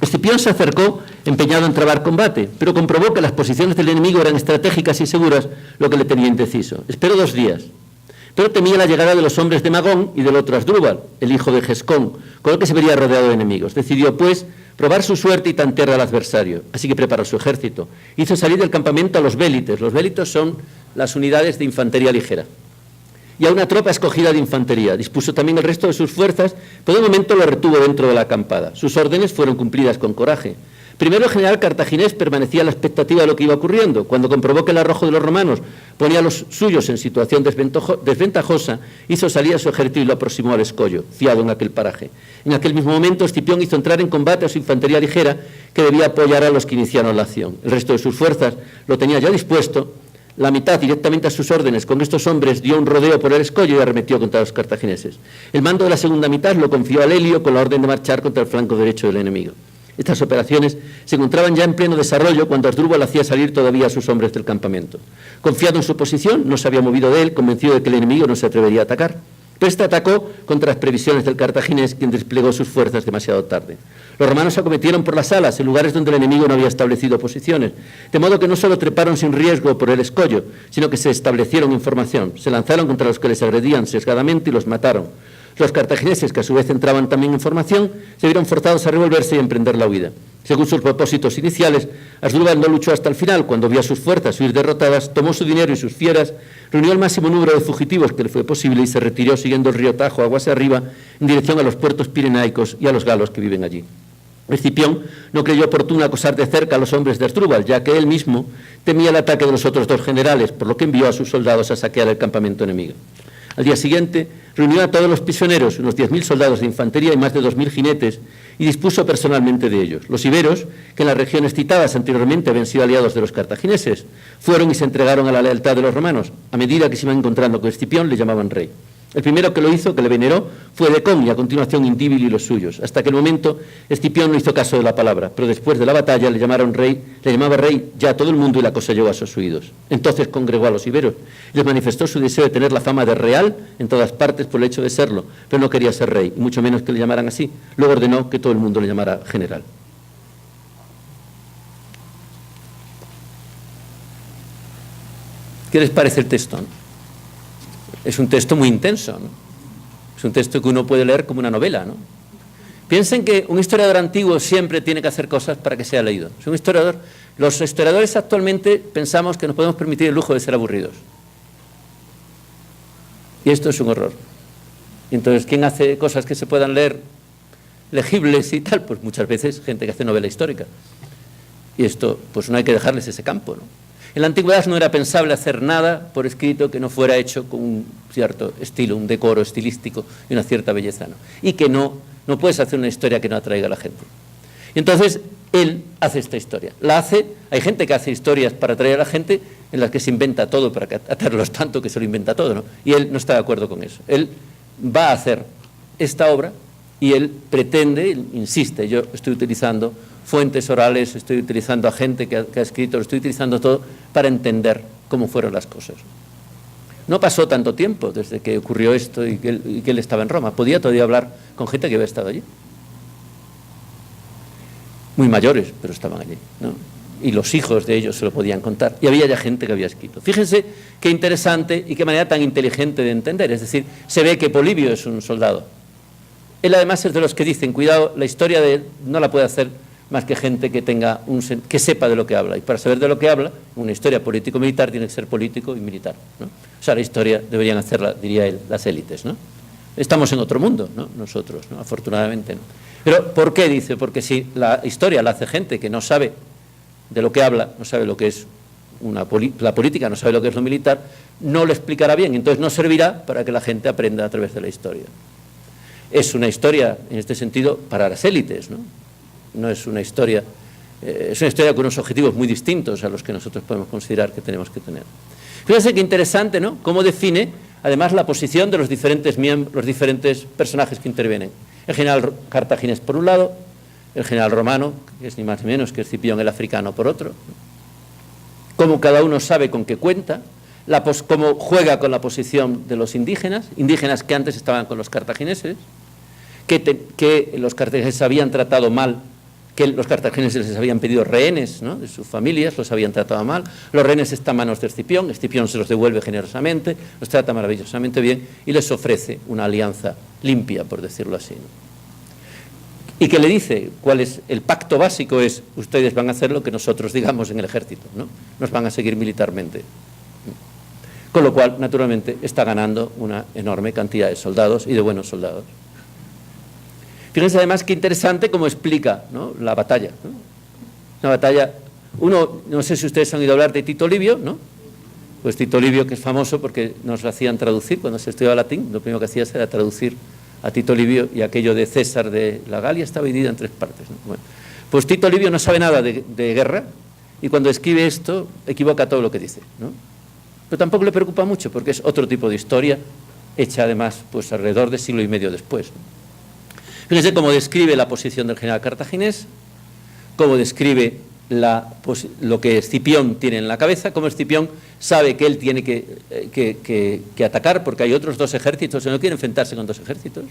Escipión se acercó empeñado en trabar combate, pero comprobó que las posiciones del enemigo eran estratégicas y seguras, lo que le tenía indeciso. Esperó 2 días, pero temía la llegada de los hombres de Magón y del otro Asdrúbal, el hijo de Gescón, con el que se vería rodeado de enemigos. Decidió, pues, probar su suerte y tantear al adversario, así que preparó su ejército. Hizo salir del campamento a los vélites. Los vélites son las unidades de infantería ligera. Y a una tropa escogida de infantería. Dispuso también el resto de sus fuerzas, pero de momento lo retuvo dentro de la acampada. Sus órdenes fueron cumplidas con coraje. Primero el general cartaginés permanecía a la expectativa de lo que iba ocurriendo. Cuando comprobó que el arrojo de los romanos ponía a los suyos en situación desventajosa, hizo salir a su ejército y lo aproximó al escollo, fiado en aquel paraje. En aquel mismo momento Escipión hizo entrar en combate a su infantería ligera, que debía apoyar a los que iniciaron la acción. El resto de sus fuerzas lo tenía ya dispuesto. La mitad, directamente a sus órdenes, con estos hombres dio un rodeo por el escollo y arremetió contra los cartagineses. El mando de la segunda mitad lo confió a Lelio con la orden de marchar contra el flanco derecho del enemigo. Estas operaciones se encontraban ya en pleno desarrollo cuando Asdrúbal hacía salir todavía a sus hombres del campamento. Confiado en su posición, no se había movido de él, convencido de que el enemigo no se atrevería a atacar. Pero este atacó contra las previsiones del cartaginés, quien desplegó sus fuerzas demasiado tarde. Los romanos acometieron por las alas, en lugares donde el enemigo no había establecido posiciones, de modo que no solo treparon sin riesgo por el escollo, sino que se establecieron en formación. Se lanzaron contra los que les agredían sesgadamente y los mataron. Los cartagineses, que a su vez entraban también en formación, se vieron forzados a revolverse y a emprender la huida. Según sus propósitos iniciales, Asdrúbal no luchó hasta el final. Cuando vio a sus fuerzas huir derrotadas, tomó su dinero y sus fieras, reunió el máximo número de fugitivos que le fue posible y se retiró siguiendo el río Tajo aguas arriba en dirección a los puertos pirenaicos y a los galos que viven allí. Escipión no creyó oportuno acosar de cerca a los hombres de Asdrúbal, ya que él mismo temía el ataque de los otros 2 generales, por lo que envió a sus soldados a saquear el campamento enemigo. Al día siguiente reunió a todos los prisioneros, unos 10.000 soldados de infantería y más de 2.000 jinetes, y dispuso personalmente de ellos. Los iberos, que en las regiones citadas anteriormente habían sido aliados de los cartagineses, fueron y se entregaron a la lealtad de los romanos. A medida que se iban encontrando con Escipión, le llamaban rey. El primero que lo hizo, que le veneró, fue Decón y a continuación Indíbil y los suyos. Hasta aquel momento, Escipión no hizo caso de la palabra, pero después de la batalla le llamaba rey ya a todo el mundo y la cosa llegó a sus oídos. Entonces congregó a los iberos y les manifestó su deseo de tener la fama de real en todas partes por el hecho de serlo, pero no quería ser rey, y mucho menos que le llamaran así. Luego ordenó que todo el mundo le llamara general. ¿Qué les parece el texto? Es un texto muy intenso, ¿no? Es un texto que uno puede leer como una novela, ¿no? Piensen que un historiador antiguo siempre tiene que hacer cosas para que sea leído. Si un historiador, los historiadores actualmente pensamos que nos podemos permitir el lujo de ser aburridos. Y esto es un horror. Y entonces, ¿quién hace cosas que se puedan leer legibles y tal? Pues muchas veces gente que hace novela histórica. Y esto, pues no hay que dejarles ese campo, ¿no? En la antigüedad no era pensable hacer nada por escrito que no fuera hecho con un cierto estilo, un decoro estilístico y una cierta belleza, ¿no? Y que no puedes hacer una historia que no atraiga a la gente. Y entonces él hace esta historia. Hay gente que hace historias para atraer a la gente en las que se inventa todo para atraerlos tanto que se lo inventa todo, ¿no? Y él no está de acuerdo con eso. Él va a hacer esta obra y él pretende, él insiste, yo estoy utilizando fuentes orales, estoy utilizando a gente que ha escrito, lo estoy utilizando todo para entender cómo fueron las cosas. No pasó tanto tiempo desde que ocurrió esto y que él estaba en Roma. Podía todavía hablar con gente que había estado allí. Muy mayores, pero estaban allí, ¿no? Y los hijos de ellos se lo podían contar. Y había ya gente que había escrito. Fíjense qué interesante y qué manera tan inteligente de entender. Es decir, se ve que Polibio es un soldado. Él además es de los que dicen, cuidado, la historia de él no la puede hacer más que gente que sepa de lo que habla. Y para saber de lo que habla, una historia político-militar tiene que ser político y militar, ¿no? O sea, la historia deberían hacerla, diría él, las élites, ¿no? Estamos en otro mundo, ¿no? Nosotros, ¿no? Afortunadamente, ¿no? Pero, ¿por qué? Dice, porque si la historia la hace gente que no sabe de lo que habla, no sabe lo que es la política, no sabe lo que es lo militar, no lo explicará bien, entonces no servirá para que la gente aprenda a través de la historia. Es una historia, en este sentido, para las élites, ¿no? No es una historia, es una historia con unos objetivos muy distintos a los que nosotros podemos considerar que tenemos que tener. Fíjense qué interesante, ¿no? Cómo define, además, la posición de los diferentes personajes que intervienen. El general cartaginés por un lado, el general romano, que es ni más ni menos que Escipión el africano por otro. Cómo cada uno sabe con qué cuenta, cómo juega con la posición de los indígenas que antes estaban con los cartagineses, que los cartagineses habían tratado mal que los cartagineses les habían pedido rehenes, ¿no?, de sus familias, los habían tratado mal. Los rehenes están en manos de Escipión, Escipión se los devuelve generosamente, los trata maravillosamente bien y les ofrece una alianza limpia, por decirlo así, ¿no? Y que le dice cuál es el pacto básico: es ustedes van a hacer lo que nosotros digamos en el ejército, ¿no? Nos van a seguir militarmente. Con lo cual, naturalmente, está ganando una enorme cantidad de soldados y de buenos soldados. Fíjense además qué interesante cómo explica, ¿no?, la batalla, ¿no? Una batalla, no sé si ustedes han oído hablar de Tito Livio, ¿no? Pues Tito Livio, que es famoso porque nos lo hacían traducir cuando se estudiaba latín, lo primero que hacías era traducir a Tito Livio, y aquello de César de la Galia estaba dividida en 3 partes, ¿no? Bueno, pues Tito Livio no sabe nada de guerra, y cuando escribe esto equivoca todo lo que dice, ¿no? Pero tampoco le preocupa mucho porque es otro tipo de historia hecha además pues alrededor de siglo y medio después, ¿no? Fíjense cómo describe la posición del general cartaginés, cómo describe lo que Escipión tiene en la cabeza, cómo Escipión sabe que él tiene que atacar porque hay otros 2 ejércitos y no quiere enfrentarse con 2 ejércitos,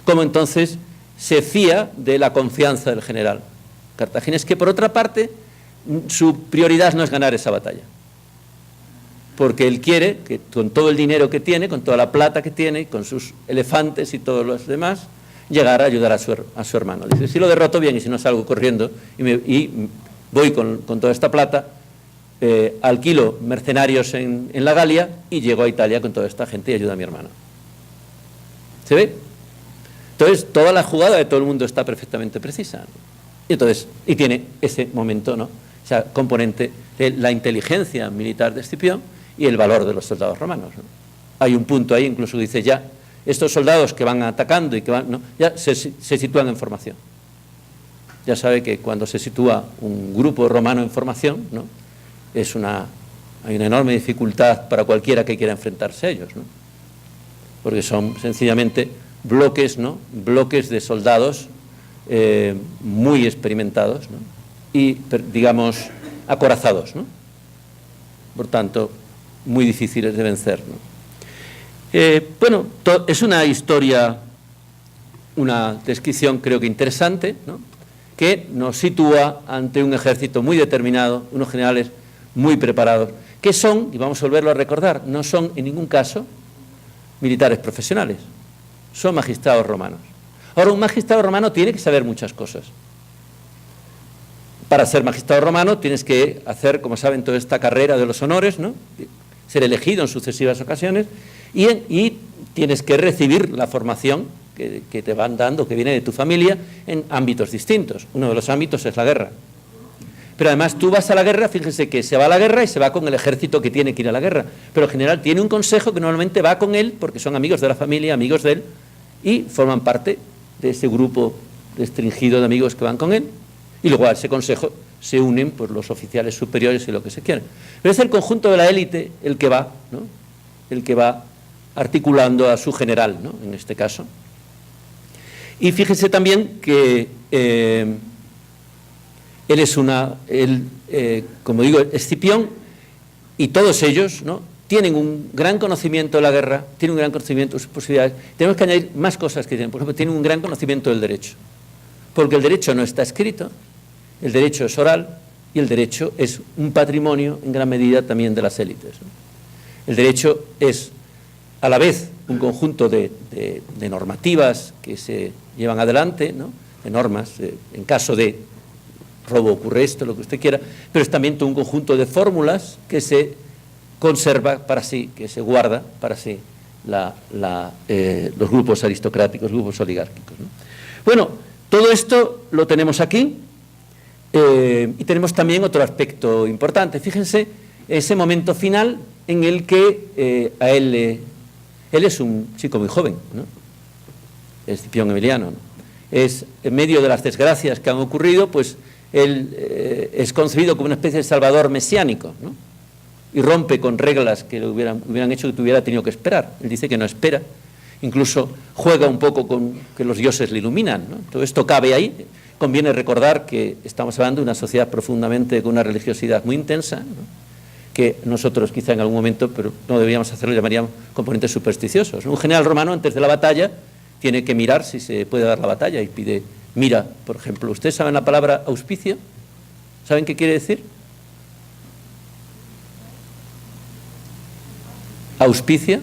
cómo entonces se fía de la confianza del general cartaginés, que por otra parte su prioridad no es ganar esa batalla, porque él quiere que con todo el dinero que tiene, con toda la plata que tiene, con sus elefantes y todos los demás, llegar a ayudar a su hermano. Dice, si lo derroto bien y si no salgo corriendo y voy con toda esta plata, alquilo mercenarios en la Galia y llego a Italia con toda esta gente y ayudo a mi hermano. ¿Se ve? Entonces, toda la jugada de todo el mundo está perfectamente precisa, ¿no? Y tiene ese momento, ¿no?, o sea, componente de la inteligencia militar de Escipión y el valor de los soldados romanos, ¿no? Hay un punto ahí, incluso dice ya, estos soldados que van atacando y que van, ¿no?, ya se sitúan en formación. Ya sabe que cuando se sitúa un grupo romano en formación, ¿no?, hay una enorme dificultad para cualquiera que quiera enfrentarse a ellos, ¿no?, porque son sencillamente bloques, ¿no?, bloques de soldados muy experimentados, ¿no?, y, digamos, acorazados, ¿no?, por tanto, muy difíciles de vencer, ¿no? Bueno, es una historia, una descripción creo que interesante, ¿no?, que nos sitúa ante un ejército muy determinado, unos generales muy preparados, que son, y vamos a volverlo a recordar, no son en ningún caso militares profesionales, son magistrados romanos. Ahora, un magistrado romano tiene que saber muchas cosas. Para ser magistrado romano tienes que hacer, como saben, toda esta carrera de los honores, ¿no?, ser elegido en sucesivas ocasiones, y tienes que recibir la formación que te van dando, que viene de tu familia, en ámbitos distintos. Uno de los ámbitos es la guerra. Pero además tú vas a la guerra, fíjense que se va a la guerra y se va con el ejército que tiene que ir a la guerra. Pero el general tiene un consejo que normalmente va con él, porque son amigos de la familia, amigos de él, y forman parte de ese grupo restringido de amigos que van con él. Y luego a ese consejo se unen pues, los oficiales superiores y lo que se quiera. Pero es el conjunto de la élite el que va, ¿no?, el que va articulando a su general, ¿no?, en este caso. Y fíjese también que como digo, Escipión y todos ellos, ¿no?, tienen un gran conocimiento de la guerra, tienen un gran conocimiento de sus posibilidades. Tenemos que añadir más cosas que tienen. Por ejemplo, tienen un gran conocimiento del derecho, porque el derecho no está escrito, el derecho es oral y el derecho es un patrimonio en gran medida también de las élites, ¿no? El derecho es a la vez un conjunto de normativas que se llevan adelante, ¿no?, de normas, en caso de robo ocurre esto, lo que usted quiera, pero es también todo un conjunto de fórmulas que se conserva para sí, que se guarda para sí los grupos aristocráticos, grupos oligárquicos, ¿no? Bueno, todo esto lo tenemos aquí, y tenemos también otro aspecto importante. Fíjense ese momento final en el que él es un chico muy joven, ¿no?, Escipión Emiliano, ¿no?, es en medio de las desgracias que han ocurrido, pues él es concebido como una especie de salvador mesiánico, ¿no?, y rompe con reglas que le hubieran hecho que hubiera tenido que esperar. Él dice que no espera, incluso juega un poco con que los dioses le iluminan, ¿no? Todo esto cabe ahí. Conviene recordar que estamos hablando de una sociedad profundamente con una religiosidad muy intensa, ¿no?, que nosotros quizá en algún momento, pero no deberíamos hacerlo, llamaríamos componentes supersticiosos. Un general romano antes de la batalla tiene que mirar si se puede dar la batalla y pide mira, por ejemplo, ¿ustedes saben la palabra auspicio? ¿Saben qué quiere decir? Auspicio.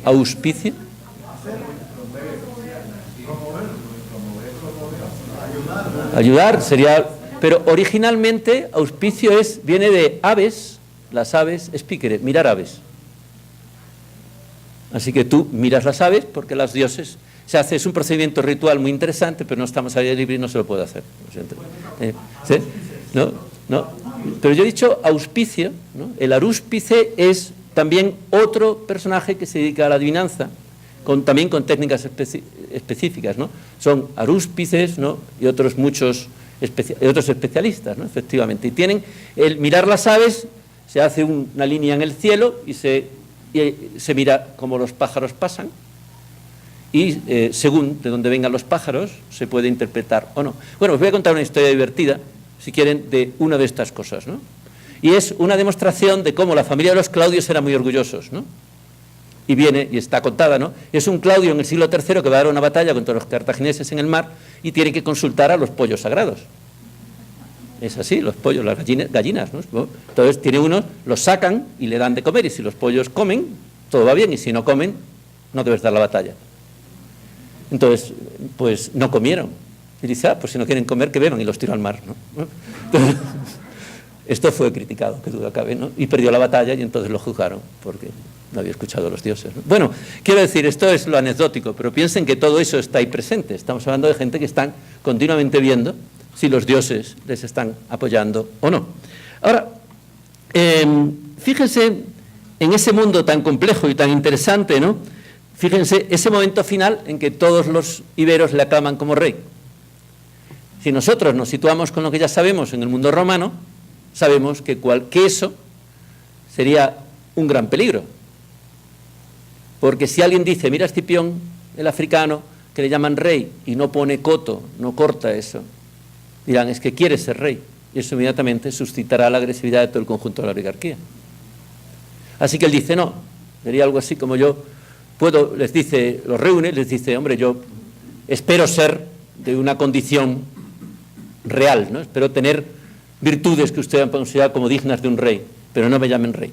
Auspicio. Ayudar sería, pero originalmente auspicio viene de aves, las aves, spicere, mirar aves. Así que tú miras las aves porque las dioses es un procedimiento ritual muy interesante, pero no estamos al aire libre y no se lo puedo hacer. ¿Sí? No. Pero yo he dicho auspicio, ¿no? El arúspice es también otro personaje que se dedica a la adivinanza, también con técnicas específicas, ¿no? Son arúspices, ¿no? Y otros muchos otros especialistas, ¿no? Efectivamente. Y tienen el mirar las aves, se hace una línea en el cielo y se mira cómo los pájaros pasan, y según de dónde vengan los pájaros se puede interpretar o no. Bueno, os voy a contar una historia divertida, si quieren, de una de estas cosas, ¿no? Y es una demostración de cómo la familia de los Claudios era muy orgullosos, ¿no? Y viene, y está contada, ¿no? Es un Claudio en el siglo III que va a dar una batalla contra los cartagineses en el mar y tiene que consultar a los pollos sagrados. Es así, los pollos, las gallinas, ¿no? Entonces tiene unos, los sacan y le dan de comer, y si los pollos comen, todo va bien, y si no comen, no debes dar la batalla. Entonces, pues no comieron. Y dice, pues si no quieren comer, que beban, y los tiró al mar, ¿no? Entonces, esto fue criticado, que duda cabe, ¿no? Y perdió la batalla y entonces lo juzgaron, porque no había escuchado a los dioses, ¿no? Bueno, quiero decir, esto es lo anecdótico, pero piensen que todo eso está ahí presente. Estamos hablando de gente que están continuamente viendo si los dioses les están apoyando o no. Ahora, fíjense en ese mundo tan complejo y tan interesante, ¿no? Fíjense ese momento final en que todos los iberos le aclaman como rey. Si nosotros nos situamos con lo que ya sabemos en el mundo romano, sabemos que eso sería un gran peligro. Porque si alguien dice, mira a Escipión, el africano, que le llaman rey, y no pone coto, no corta eso, dirán, es que quiere ser rey. Y eso inmediatamente suscitará la agresividad de todo el conjunto de la oligarquía. Así que él dice, no, sería algo así como les dice, los reúne, les dice, hombre, yo espero ser de una condición real, ¿no? Espero tener virtudes que ustedes han considerado como dignas de un rey, pero no me llamen rey.